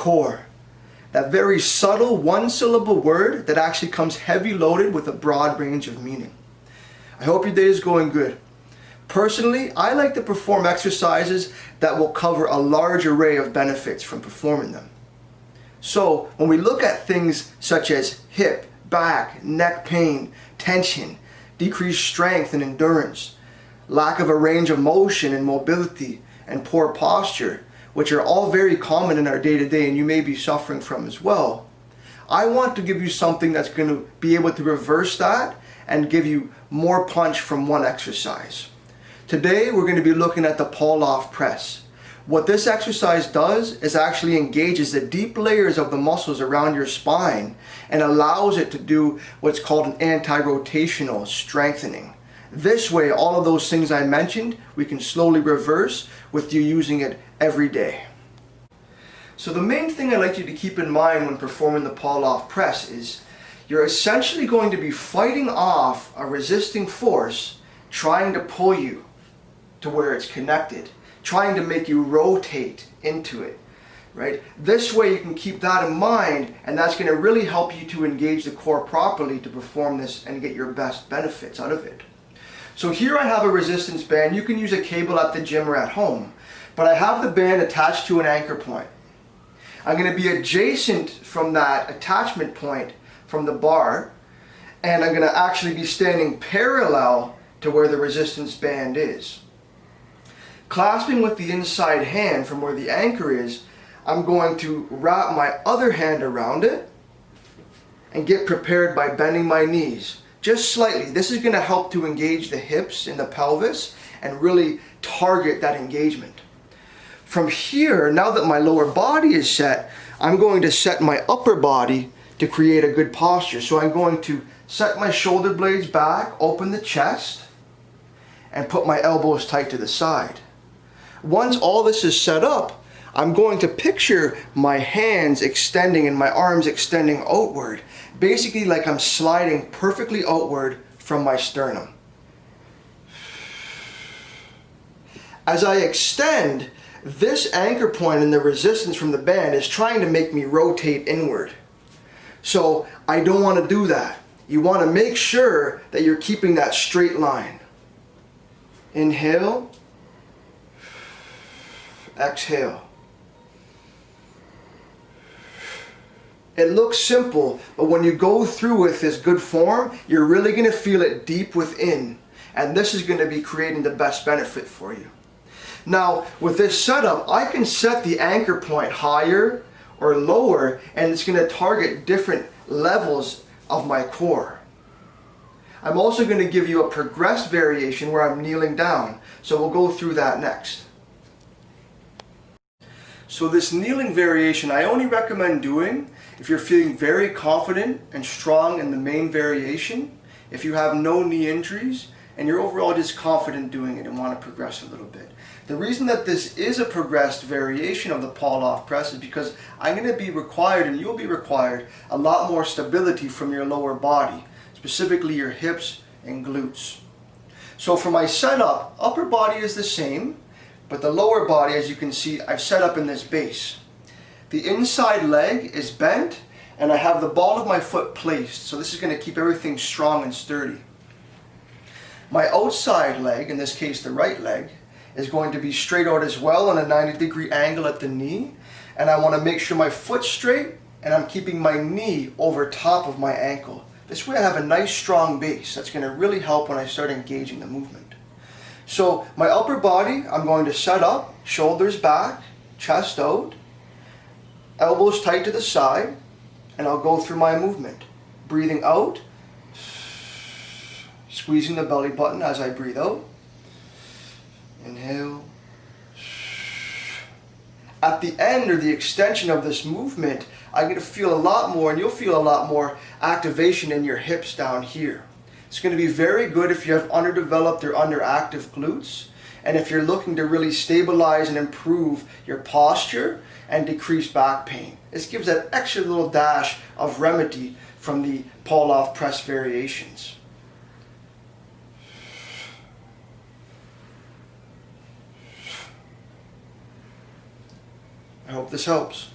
core. That very subtle one-syllable word that actually comes heavy loaded with a broad range of meaning. I hope your day is going good. Personally, I like to perform exercises that will cover a large array of benefits from performing them. So when we look at things such as hip, back, neck pain, tension, decreased strength and endurance, lack of a range of motion and mobility, and poor posture, which are all very common in our day-to-day and you may be suffering from as well, I want to give you something that's going to be able to reverse that and give you more punch from one exercise. Today we're going to be looking at the Pallof Press. What this exercise does is actually engages the deep layers of the muscles around your spine and allows it to do what's called an anti-rotational strengthening. This way, all of those things I mentioned, we can slowly reverse with you using it every day. So the main thing I'd like you to keep in mind when performing the Pallof Press is you're essentially going to be fighting off a resisting force trying to pull you to where it's connected, trying to make you rotate into it, right? This way you can keep that in mind, and that's going to really help you to engage the core properly to perform this and get your best benefits out of it. So here I have a resistance band. You can use a cable at the gym or at home, but I have the band attached to an anchor point. I'm going to be adjacent from that attachment point from the bar, and I'm going to actually be standing parallel to where the resistance band is. Clasping with the inside hand from where the anchor is, I'm going to wrap my other hand around it and get prepared by bending my knees. Just slightly. This is going to help to engage the hips and the pelvis and really target that engagement. From here, now that my lower body is set, I'm going to set my upper body to create a good posture. So I'm going to set my shoulder blades back, open the chest, and put my elbows tight to the side. Once all this is set up, I'm going to picture my hands extending and my arms extending outward, basically like I'm sliding perfectly outward from my sternum. As I extend, this anchor point and the resistance from the band is trying to make me rotate inward. So I don't want to do that. You want to make sure that you're keeping that straight line. Inhale, exhale. It looks simple, but when you go through with this good form, you're really going to feel it deep within, and this is going to be creating the best benefit for you. Now, with this setup, I can set the anchor point higher or lower, and it's going to target different levels of my core. I'm also going to give you a progressed variation where I'm kneeling down, so we'll go through that next. So this kneeling variation I only recommend doing if you're feeling very confident and strong in the main variation, if you have no knee injuries, and you're overall just confident doing it and want to progress a little bit. The reason that this is a progressed variation of the Pallof Press is because I'm going to be required, and you'll be required, a lot more stability from your lower body, specifically your hips and glutes. So for my setup, upper body is the same, but the lower body, as you can see, I've set up in this base. The inside leg is bent, and I have the ball of my foot placed, so this is going to keep everything strong and sturdy. My outside leg, in this case the right leg, is going to be straight out as well on a 90-degree angle at the knee, and I want to make sure my foot's straight and I'm keeping my knee over top of my ankle. This way I have a nice strong base that's going to really help when I start engaging the movement. So my upper body, I'm going to set up, shoulders back, chest out, elbows tight to the side, and I'll go through my movement. Breathing out, squeezing the belly button as I breathe out. Inhale. At the end or the extension of this movement, I'm going to feel a lot more, and you'll feel a lot more activation in your hips down here. It's going to be very good if you have underdeveloped or underactive glutes, and if you're looking to really stabilize and improve your posture and decrease back pain. This gives that extra little dash of remedy from the Pallof Press variations. I hope this helps.